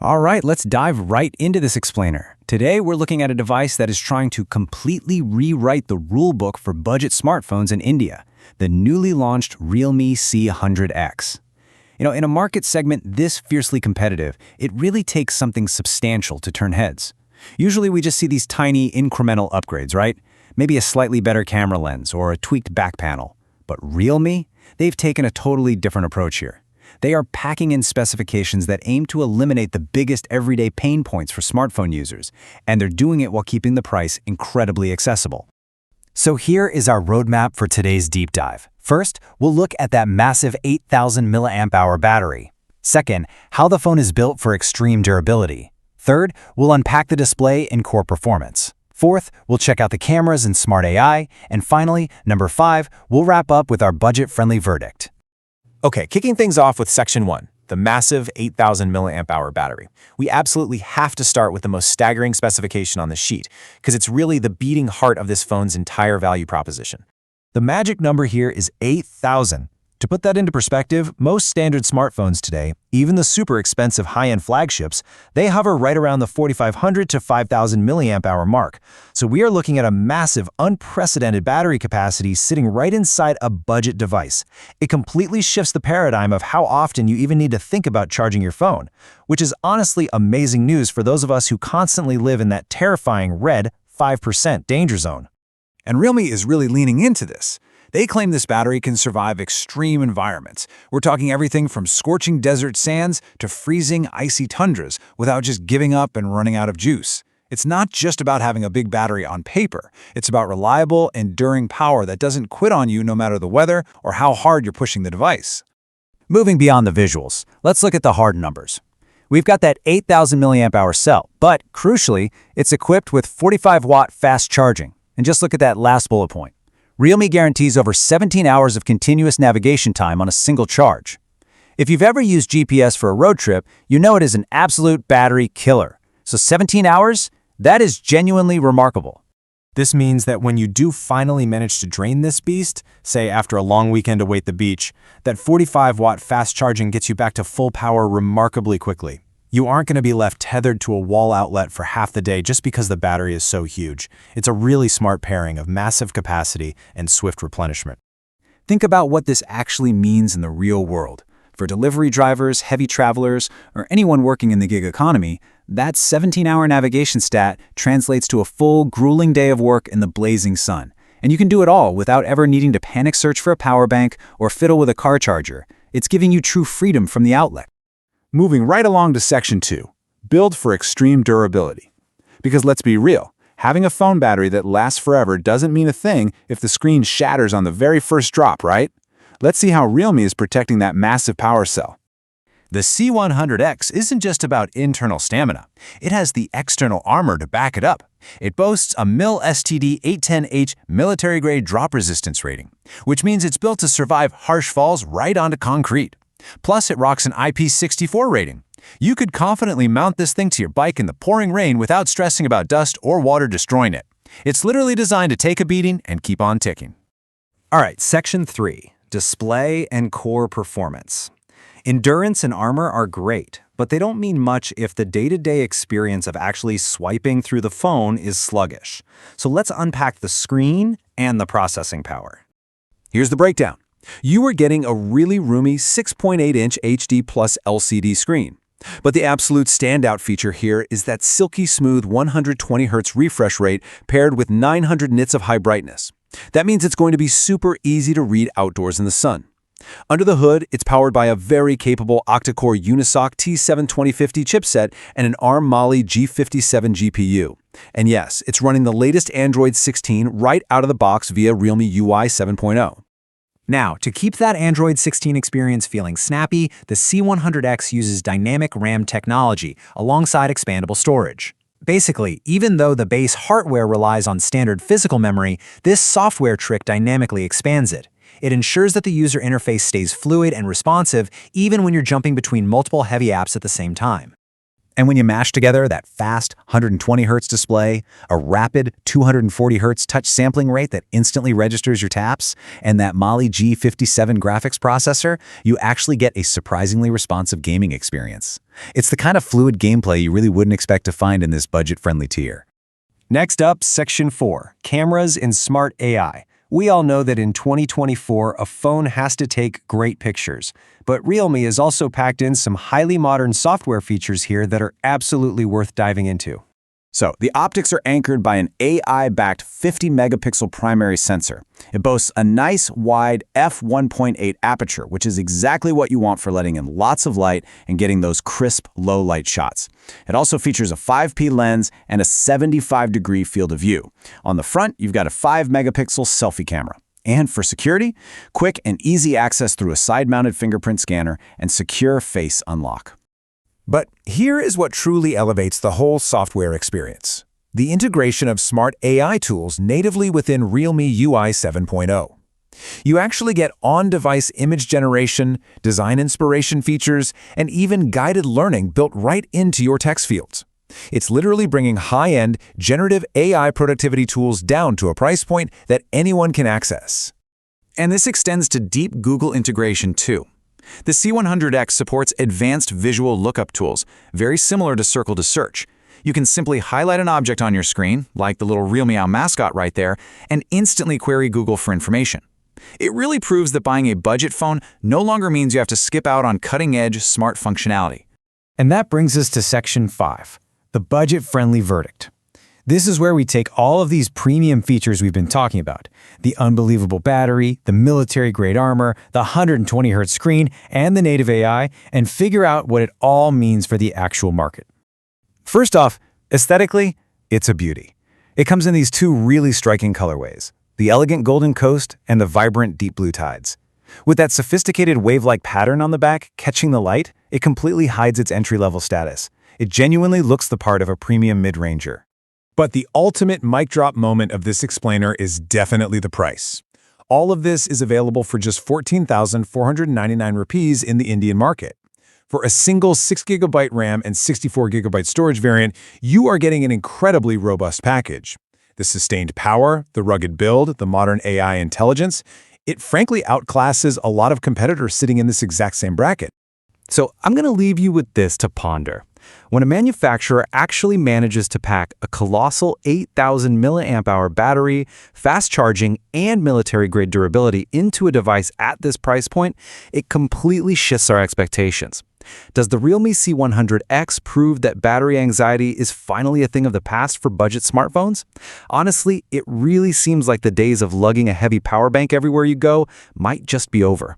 All right, let's dive right into this explainer. Today, we're looking at a device that is trying to completely rewrite the rulebook for budget smartphones in India, the newly launched Realme C100X. In a market segment this fiercely competitive, it really takes something substantial to turn heads. Usually, we just see these tiny incremental upgrades, right? Maybe a slightly better camera lens or a tweaked back panel. But Realme? They've taken a totally different approach here. They are packing in specifications that aim to eliminate the biggest everyday pain points for smartphone users, and they're doing it while keeping the price incredibly accessible. So here is our roadmap for today's deep dive. First, we'll look at that massive 8,000 mAh battery. Second, how the phone is built for extreme durability. Third, we'll unpack the display and core performance. Fourth, we'll check out the cameras and smart AI. And finally, number 5, we'll wrap up with our budget-friendly verdict. Okay, kicking things off with Section 1, the massive 8,000 mAh battery. We absolutely have to start with the most staggering specification on the sheet, because it's really the beating heart of this phone's entire value proposition. The magic number here is 8,000. To put that into perspective, most standard smartphones today, even the super expensive high-end flagships, they hover right around the 4,500 to 5,000 mAh mark. So we are looking at a massive, unprecedented battery capacity sitting right inside a budget device. It completely shifts the paradigm of how often you even need to think about charging your phone, which is honestly amazing news for those of us who constantly live in that terrifying red 5% danger zone. And Realme is really leaning into this. They claim this battery can survive extreme environments. We're talking everything from scorching desert sands to freezing, icy tundras without just giving up and running out of juice. It's not just about having a big battery on paper. It's about reliable, enduring power that doesn't quit on you no matter the weather or how hard you're pushing the device. Moving beyond the visuals, let's look at the hard numbers. We've got that 8,000 mAh cell, but crucially, it's equipped with 45-watt fast charging. And just look at that last bullet point. Realme guarantees over 17 hours of continuous navigation time on a single charge. If you've ever used GPS for a road trip, you know it is an absolute battery killer. So 17 hours? That is genuinely remarkable. This means that when you do finally manage to drain this beast, say after a long weekend away at the beach, that 45-watt fast charging gets you back to full power remarkably quickly. You aren't going to be left tethered to a wall outlet for half the day just because the battery is so huge. It's a really smart pairing of massive capacity and swift replenishment. Think about what this actually means in the real world. For delivery drivers, heavy travelers, or anyone working in the gig economy, that 17-hour navigation stat translates to a full, grueling day of work in the blazing sun. And you can do it all without ever needing to panic search for a power bank or fiddle with a car charger. It's giving you true freedom from the outlet. Moving right along to Section 2, build for extreme durability. Because let's be real, having a phone battery that lasts forever doesn't mean a thing if the screen shatters on the very first drop, right? Let's see how Realme is protecting that massive power cell. The C100X isn't just about internal stamina. It has the external armor to back it up. It boasts a MIL STD 810H military-grade drop resistance rating, which means it's built to survive harsh falls right onto concrete. Plus, it rocks an IP64 rating. You could confidently mount this thing to your bike in the pouring rain without stressing about dust or water destroying it. It's literally designed to take a beating and keep on ticking. All right, Section 3, display and core performance. Endurance and armor are great, but they don't mean much if the day-to-day experience of actually swiping through the phone is sluggish. So let's unpack the screen and the processing power. Here's the breakdown. You are getting a really roomy 6.8-inch HD Plus LCD screen. But the absolute standout feature here is that silky smooth 120 Hz refresh rate paired with 900 nits of high brightness. That means it's going to be super easy to read outdoors in the sun. Under the hood, it's powered by a very capable octa-core Unisoc T7 2050 chipset and an ARM Mali G57 GPU. And yes, it's running the latest Android 16 right out of the box via Realme UI 7.0. Now, to keep that Android 16 experience feeling snappy, the C100X uses dynamic RAM technology alongside expandable storage. Basically, even though the base hardware relies on standard physical memory, this software trick dynamically expands it. It ensures that the user interface stays fluid and responsive even when you're jumping between multiple heavy apps at the same time. And when you mash together that fast 120 Hz display, a rapid 240 Hz touch sampling rate that instantly registers your taps, and that Mali G57 graphics processor, you actually get a surprisingly responsive gaming experience. It's the kind of fluid gameplay you really wouldn't expect to find in this budget-friendly tier. Next up, Section 4, Cameras and Smart AI. We all know that in 2024, a phone has to take great pictures, but Realme has also packed in some highly modern software features here that are absolutely worth diving into. So, the optics are anchored by an AI-backed 50-megapixel primary sensor. It boasts a nice, wide f1.8 aperture, which is exactly what you want for letting in lots of light and getting those crisp, low-light shots. It also features a 5P lens and a 75-degree field of view. On the front, you've got a 5-megapixel selfie camera. And for security, quick and easy access through a side-mounted fingerprint scanner and secure face unlock. But here is what truly elevates the whole software experience: the integration of smart AI tools natively within Realme UI 7.0. You actually get on-device image generation, design inspiration features, and even guided learning built right into your text fields. It's literally bringing high-end, generative AI productivity tools down to a price point that anyone can access. And this extends to deep Google integration too. The C100X supports advanced visual lookup tools, very similar to Circle to Search. You can simply highlight an object on your screen, like the little Real Meow mascot right there, and instantly query Google for information. It really proves that buying a budget phone no longer means you have to skip out on cutting-edge, smart functionality. And that brings us to Section 5, the budget-friendly verdict. This is where we take all of these premium features we've been talking about, the unbelievable battery, the military-grade armor, the 120 Hz screen, and the native AI, and figure out what it all means for the actual market. First off, aesthetically, it's a beauty. It comes in these two really striking colorways, the elegant golden coast and the vibrant deep blue tides. With that sophisticated wave-like pattern on the back catching the light, it completely hides its entry-level status. It genuinely looks the part of a premium mid-ranger. But the ultimate mic drop moment of this explainer is definitely the price. All of this is available for just 14,499 rupees in the Indian market. For a single 6GB RAM and 64GB storage variant, you are getting an incredibly robust package. The sustained power, the rugged build, the modern AI intelligence, it frankly outclasses a lot of competitors sitting in this exact same bracket. So I'm going to leave you with this to ponder. When a manufacturer actually manages to pack a colossal 8,000 mAh battery, fast charging, and military-grade durability into a device at this price point, it completely shifts our expectations. Does the Realme C100X prove that battery anxiety is finally a thing of the past for budget smartphones? Honestly, it really seems like the days of lugging a heavy power bank everywhere you go might just be over.